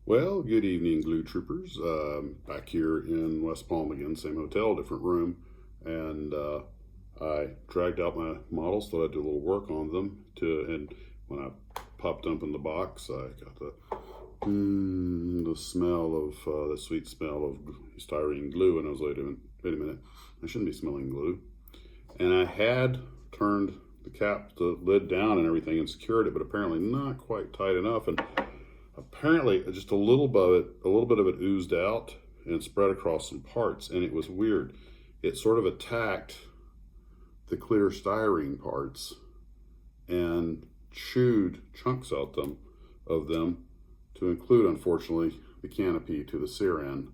Well, good evening, Glue Troopers. Back here in West Palm again, same hotel, different room. And I dragged out my models, thought I'd do a little work on them. And when I popped open the box, I got the smell of, the sweet smell of styrene glue. And I was like, wait a minute, I shouldn't be smelling glue. And I had turned the lid down and everything and secured it, but apparently not quite tight enough. And apparently just a little bit of it oozed out and spread across some parts, and it was weird. It sort of attacked the clear styrene parts and chewed chunks out of them, to include, unfortunately, the canopy to the sear end.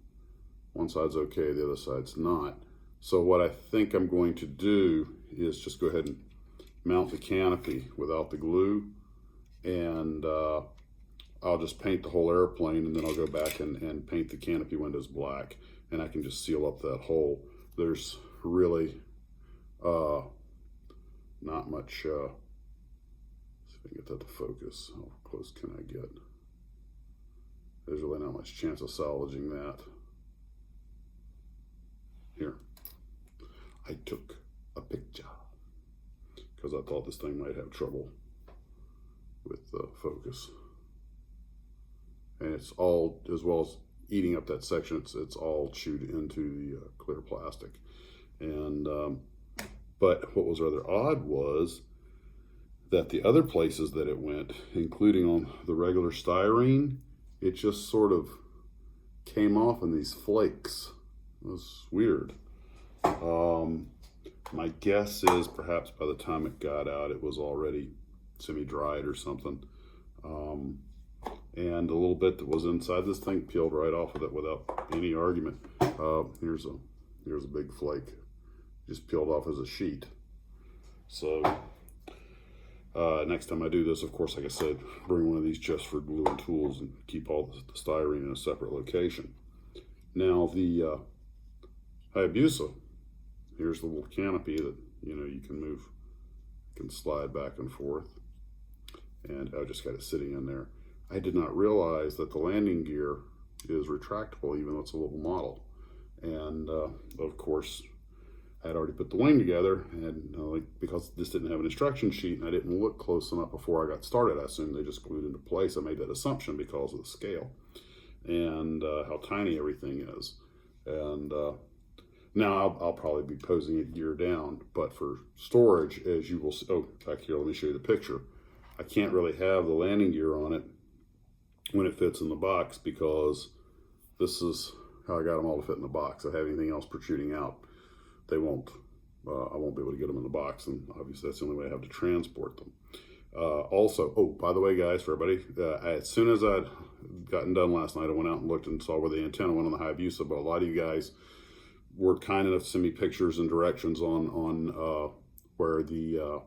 One side's okay, the other side's not. So what I think I'm going to do is just go ahead and mount the canopy without the glue, and I'll just paint the whole airplane, and then I'll go back and paint the canopy windows black, and I can just seal up that hole. There's really not much, see if I can get that to focus. How close can I get? There's really not much chance of salvaging that. Here, I took a picture because I thought this thing might have trouble with focus. And it's all, as well as eating up that section, it's all chewed into the clear plastic. And but what was rather odd was that the other places that it went, including on the regular styrene, it just sort of came off in these flakes. It was weird. My guess is perhaps by the time it got out, it was already semi-dried or something. And a little bit that was inside this thing peeled right off of it without any argument. Here's a big flake, just peeled off as a sheet. So next time I do this, of course, like I said, bring one of these just for glue and tools and keep all the styrene in a separate location. Now the Hayabusa, here's the little canopy that you can move, can slide back and forth, and I just got it sitting in there. I did not realize that the landing gear is retractable, even though it's a little model. And of course, I had already put the wing together, and because this didn't have an instruction sheet and I didn't look close enough before I got started, I assumed they just glued into place. I made that assumption because of the scale and how tiny everything is. And now I'll probably be posing it gear down, but for storage, as you will see, oh, back here, let me show you the picture. I can't really have the landing gear on it when it fits in the box, because this is how I got them all to fit in the box. If I have anything else protruding out, they won't, I won't be able to get them in the box, and obviously that's the only way I have to transport them. Also, oh, by the way, guys, for everybody, as soon as I'd gotten done last night, I went out and looked and saw where the antenna went on the Hayabusa, but a lot of you guys were kind enough to send me pictures and directions on where the,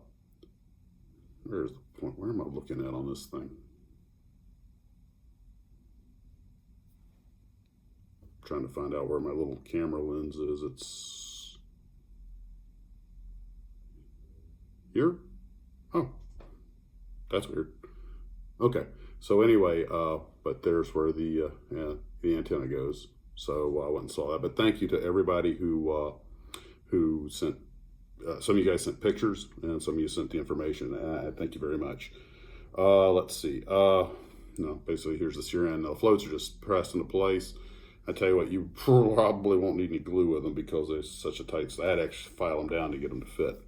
where's the point? Where am I looking at on this thing? Trying to find out where my little camera lens is. It's here. Oh, that's weird. Okay, so anyway, but there's where the antenna goes. So I went and saw that. But thank you to everybody who sent. Some of you guys sent pictures, and some of you sent the information. Thank you very much. Let's see. No, basically here's the sear end. Now, the floats are just pressed into place. I tell you what, you probably won't need any glue with them because there's such a tight, so I had to actually file them down to get them to fit.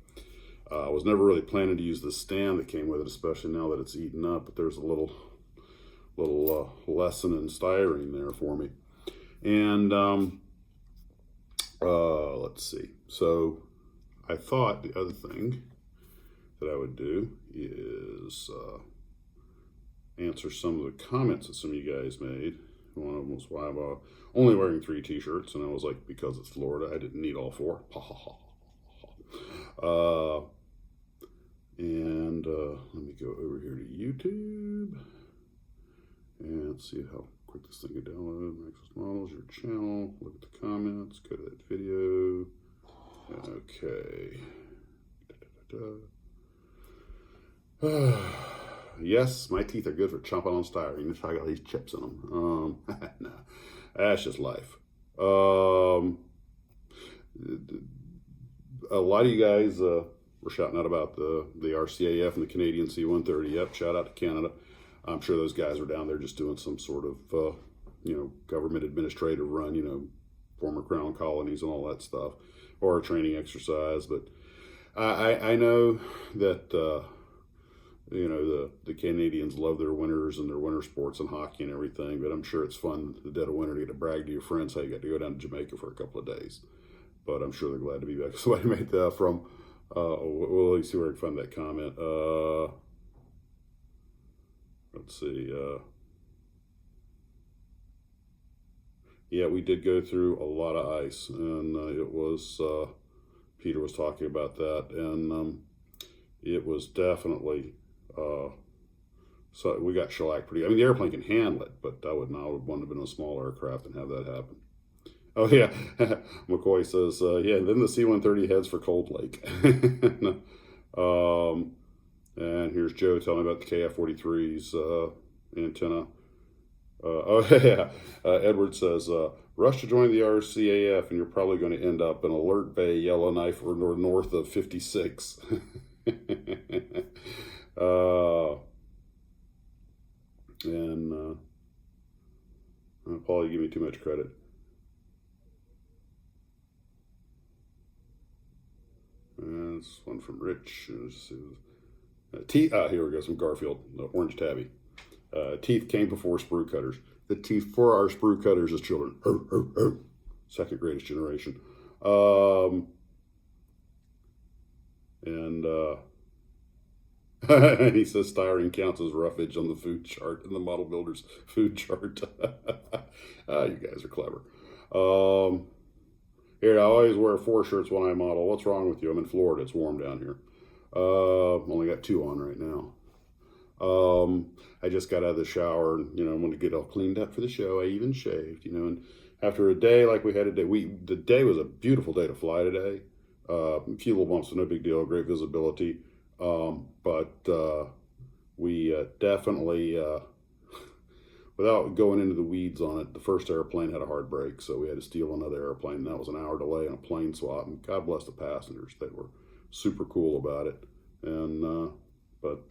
I was never really planning to use the stand that came with it, especially now that it's eaten up, but there's a little lesson in styrene there for me. And let's see. So I thought the other thing that I would do is answer some of the comments that some of you guys made. One of them was why I'm only wearing 3 t-shirts, and I was like, because it's Florida, I didn't need all 4. Let me go over here to YouTube and let's see how quick this thing can download. Maxis Models, your channel, look at the comments, go to that video. Okay. Yes, my teeth are good for chomping on styrene. I got these chips in them. No, that's just life. A lot of you guys were shouting out about the RCAF and the Canadian C-130. Yep, shout out to Canada. I'm sure those guys are down there just doing some sort of, government administrative run, former crown colonies and all that stuff, or a training exercise. But I know that, the Canadians love their winters and their winter sports and hockey and everything, but I'm sure it's fun the dead of winter to get to brag to your friends how you got to go down to Jamaica for a couple of days. But I'm sure they're glad to be back. So I made that from, we'll see where I can find that comment. Let's see. Yeah, we did go through a lot of ice, and it was, Peter was talking about that, and it was definitely, so we got shellacked pretty. I mean, the airplane can handle it, but I would want to have been a small aircraft and have that happen. Oh yeah, McCoy says, yeah. Then the C-130 heads for Cold Lake. And here's Joe telling me about the KF-43's antenna. Oh yeah, Edward says, rush to join the RCAF, and you're probably going to end up in Alert Bay, Yellowknife, or north of 56. Paul, you give me too much credit. And this one from Rich. Here we go, some Garfield, Orange Tabby. Teeth came before sprue cutters. The teeth for our sprue cutters as children. Second greatest generation. He says styrene counts as roughage on the food chart in the model builder's food chart. You guys are clever. Here, I always wear 4 shirts when I model. What's wrong with you? I'm in Florida. It's warm down here. Only got 2 on right now. I just got out of the shower and, I wanted to get all cleaned up for the show. I even shaved, and after a day like we had today, the day was a beautiful day to fly today. A few little bumps, no big deal, great visibility. But we definitely, without going into the weeds on it, the first airplane had a hard break, so we had to steal another airplane. That was an hour delay and a plane swap, and God bless the passengers. They were super cool about it. And but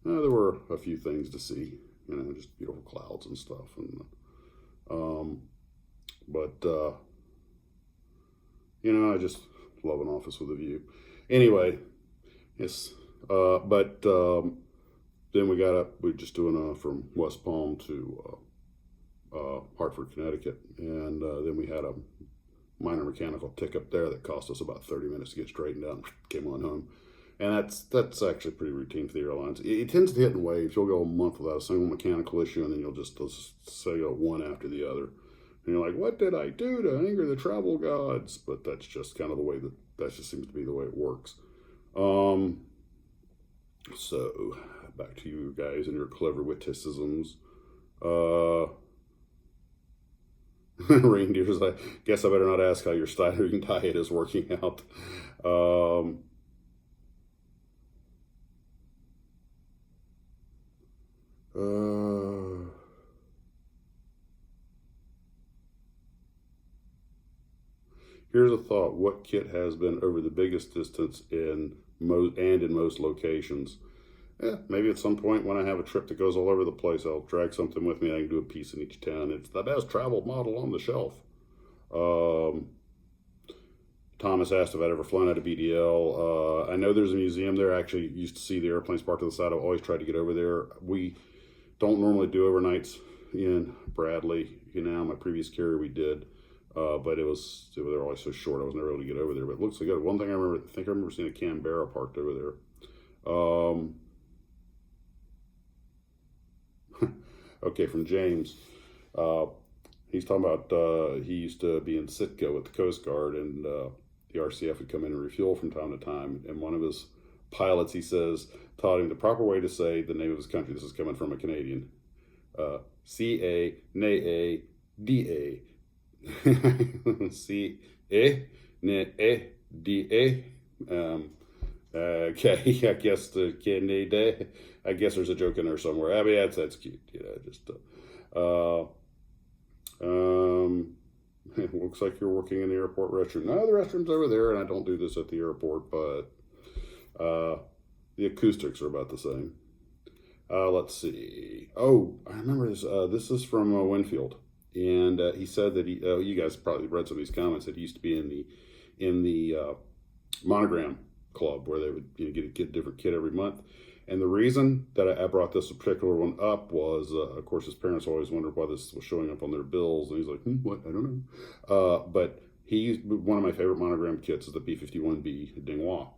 there were a few things to see, just beautiful clouds and stuff. And I just love an office with a view. Anyway, yes. Then we got up. We're just doing from West Palm to Hartford, Connecticut, and then we had a minor mechanical tick up there that cost us about 30 minutes to get straightened out. Came on home, and that's actually pretty routine for the airlines. It tends to hit in waves. You'll go a month without a single mechanical issue, and then you'll just say one after the other, and you're like, "What did I do to anger the travel gods?" But that's just kind of the way that just seems to be the way it works. So back to you guys and your clever witticisms. Reindeers, I guess I better not ask how your styrene diet is working out. Here's a thought. What kit has been over the biggest distance in most locations? Maybe at some point when I have a trip that goes all over the place, I'll drag something with me. I can do a piece in each town. It's the best traveled model on the shelf. Thomas asked if I'd ever flown out of BDL. I know there's a museum there. I actually used to see the airplanes parked to the side. I've always tried to get over there. We don't normally do overnights in Bradley. My previous carrier we did. But they were always so short, I was never able to get over there. But it looks like good. One thing I remember seeing a Canberra parked over there. Okay, from James. He's talking about he used to be in Sitka with the Coast Guard, and the RCF would come in and refuel from time to time. And one of his pilots, he says, taught him the proper way to say the name of his country. This is coming from a Canadian. C-A-N-A-D-A. C-A-N-A-D-A. Okay, I guess the candy day. I guess there's a joke in there somewhere. I mean, that's cute. Just um, it looks like you're working in the airport restroom. No, the restroom's over there, and I don't do this at the airport, but the acoustics are about the same. Let's see. Oh, I remember this. This is from Winfield, and he said that you guys probably read some of these comments. That he used to be in the monogram club where they would get a different kid every month. And the reason that I brought this particular one up was, of course, his parents always wondered why this was showing up on their bills, and he's like, "What? I don't know." But one of my favorite monogram kits is the B51B Dingwa.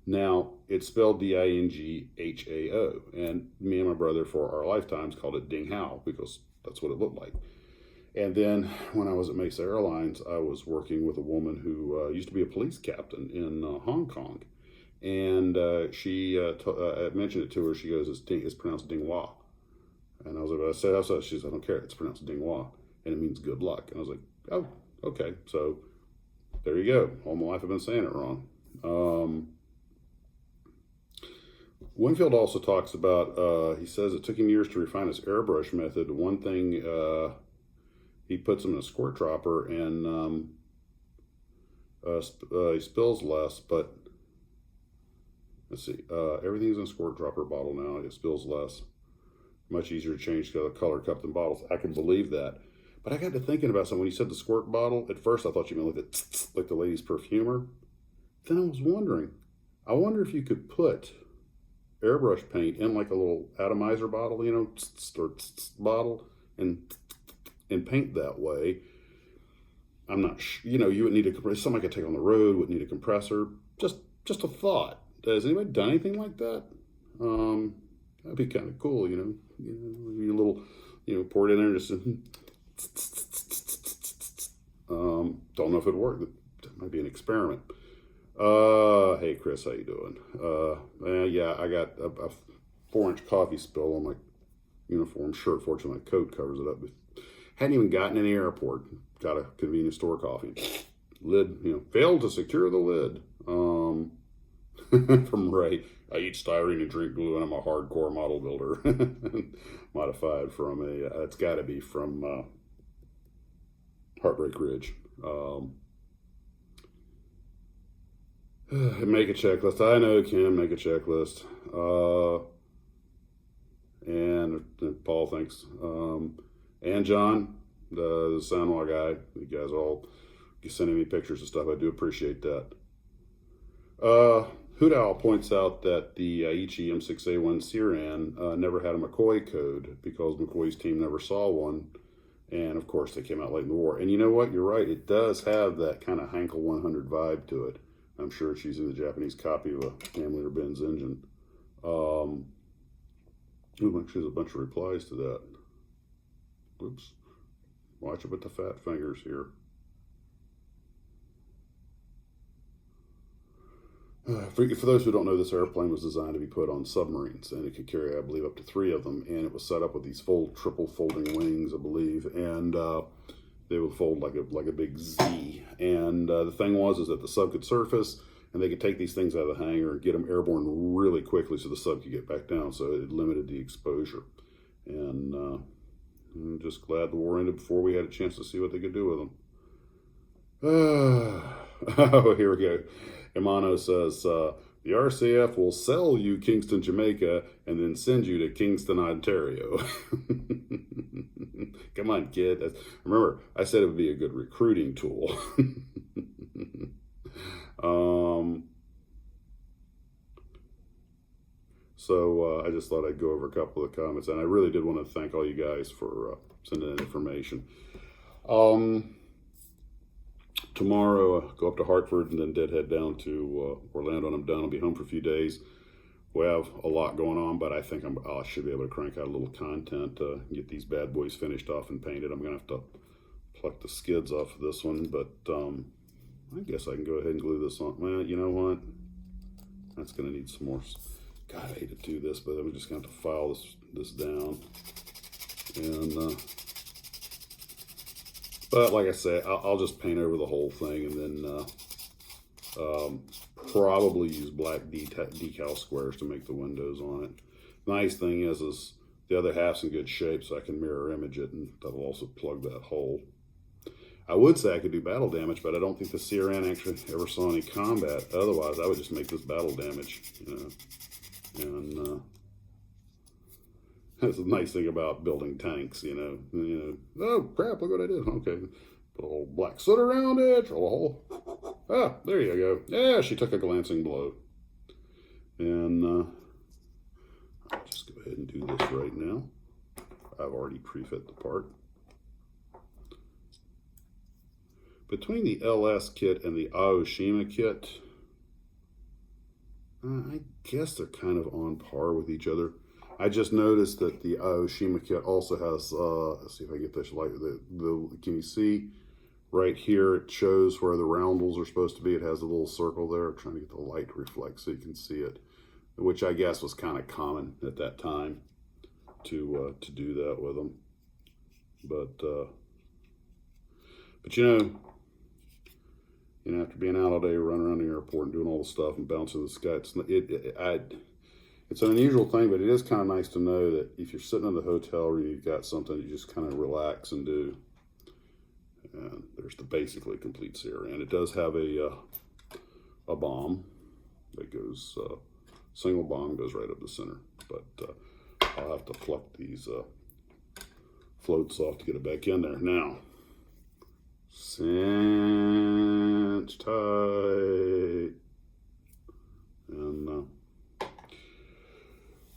Now, it's spelled Dinghao, and me and my brother, for our lifetimes, called it Ding Hao because that's what it looked like. And then when I was at Mesa Airlines, I was working with a woman who used to be a police captain in Hong Kong. And she I mentioned it to her. She goes, it's pronounced Dingwa. And I was like, I said, how so? She said, I don't care. It's pronounced Dingwa. And it means good luck. And I was like, oh, okay. So there you go. All my life I've been saying it wrong. Winfield also talks about, he says it took him years to refine his airbrush method. One thing, he puts them in a squirt dropper and he spills less, but let's see, everything's in a squirt dropper bottle now. It spills less. Much easier to change the color cup than bottles. I can believe that. But I got to thinking about something. When you said the squirt bottle, at first I thought you meant like the lady's perfumer. Then I was wondering, I wonder if you could put airbrush paint in like a little atomizer bottle, or bottle, and paint that way. I'm not you wouldn't need a compressor. Somebody could take on the road, wouldn't need a compressor. Just a thought. Has anybody done anything like that? That'd be kind of cool, you little, pour it in there, just don't know if it'd work. That might be an experiment. Hey Chris, how you doing? Yeah, I got a 4-inch coffee spill on my uniform shirt. Fortunately, my coat covers it up. But hadn't even gotten in the airport. Got a convenience store coffee. Lid, failed to secure the lid. From Ray, I eat styrene and drink glue, and I'm a hardcore model builder. Modified from it's got to be from Heartbreak Ridge. Make a checklist. I know, Kim, make a checklist. And Paul, thanks. And John, the Sanwa guy. You guys all sending me pictures and stuff. I do appreciate that. Hudal points out that the Aichi M6A1 Siran never had a McCoy code because McCoy's team never saw one. And of course, they came out late in the war. And you know what? You're right. It does have that kind of Hankel 100 vibe to it. I'm sure it's using the Japanese copy of a Hamlin or Benz engine. Ooh, actually, there's a bunch of replies to that. Oops. Watch it with the fat fingers here. For those who don't know, this airplane was designed to be put on submarines, and it could carry, I believe, up to 3 of them. And it was set up with these triple folding wings, I believe, and they would fold like a big Z. And the thing is that the sub could surface, and they could take these things out of the hangar and get them airborne really quickly, so the sub could get back down. So it limited the exposure. And I'm just glad the war ended before we had a chance to see what they could do with them. Oh, here we go. Imano says, the RCF will sell you Kingston, Jamaica, and then send you to Kingston, Ontario. Come on, kid. Remember, I said it would be a good recruiting tool. So I just thought I'd go over a couple of comments, and I really did want to thank all you guys for sending in information. Tomorrow, go up to Hartford and then head down to Orlando, and I'm done. I'll be home for a few days. We have a lot going on, but I think I should be able to crank out a little content to get these bad boys finished off and painted. I'm going to have to pluck the skids off of this one, but I guess I can go ahead and glue this on. Well, you know what? That's going to need some more. God, I hate to do this, but I'm just going to have to file this down. And but like I say, I'll just paint over the whole thing, and then probably use black decal squares to make the windows on it. Nice thing is the other half's in good shape, so I can mirror image it, and that'll also plug that hole. I would say I could do battle damage, but I don't think the CRN actually ever saw any combat. Otherwise, I would just make this battle damage, you know. And that's the nice thing about building tanks, you know. Oh crap! Look what I did. Okay, put a whole black soot around it. Drill a hole. Ah, there you go. Yeah, she took a glancing blow. And I'll just go ahead and do this right now. I've already pre-fit the part. Between the LS kit and the Aoshima kit, I guess they're kind of on par with each other. I just noticed that the Aoshima kit also has, let's see if I get this light, can you see right here, it shows where the roundels are supposed to be. It has a little circle there. I'm trying to get the light to reflect so you can see it, which I guess was kind of common at that time to do that with them. But you know, after being out all day, running around the airport and doing all the stuff and bouncing the sky, it's an unusual thing, but it is kind of nice to know that if you're sitting in the hotel room, you've got something you just kind of relax and do. And there's the basically complete CRN. It does have a bomb that goes, single bomb goes right up the center. But I'll have to pluck these floats off to get it back in there. Now, cinch tight. And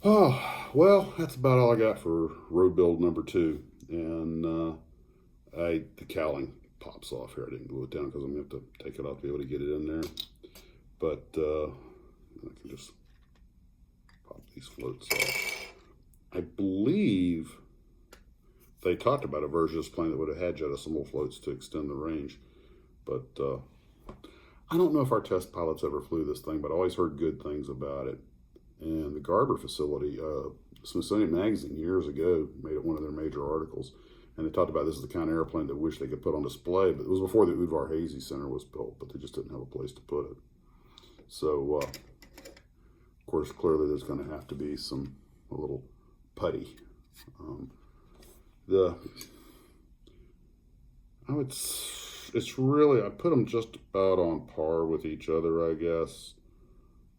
oh, well, that's about all I got for road build number 2. And the cowling pops off here. I didn't glue it down because I'm going to have to take it off to be able to get it in there. But I can just pop these floats off. I believe they talked about a version of this plane that would have had jet assemble floats to extend the range. But I don't know if our test pilots ever flew this thing, but I always heard good things about it. And the Garber facility, Smithsonian Magazine years ago made it one of their major articles. And they talked about this as the kind of airplane they wish they could put on display, but it was before the Udvar Hazy Center was built, but they just didn't have a place to put it. So, of course, clearly there's going to have to be a little putty. It's really, I put them just about on par with each other, I guess.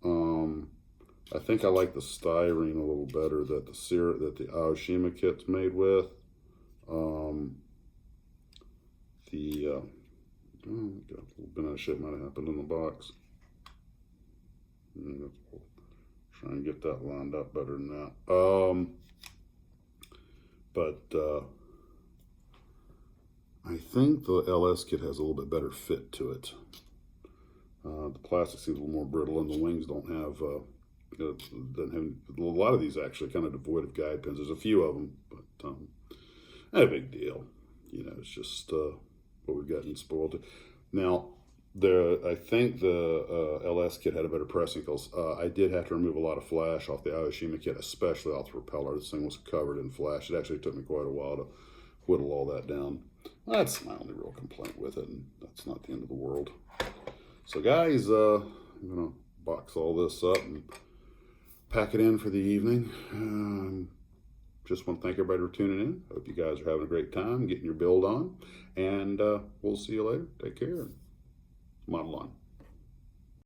I think I like the styrene a little better that the Aoshima kit's made with. Got a little bit of shit might have happened in the box. Try and get that lined up better than that. I think the LS kit has a little bit better fit to it. The plastic seems a little more brittle, and the wings don't have, a lot of these actually kind of devoid of guide pins. There's a few of them, but not a big deal. You know, it's just what we've gotten spoiled. Now, I think the LS kit had a better pressing because I did have to remove a lot of flash off the Aoshima kit, especially off the propeller. This thing was covered in flash. It actually took me quite a while to whittle all that down. That's my only real complaint with it, and that's not the end of the world. So guys, I'm going to box all this up and pack it in for the evening. Just want to thank everybody for tuning in. Hope you guys are having a great time getting your build on. And we'll see you later. Take care. Model on.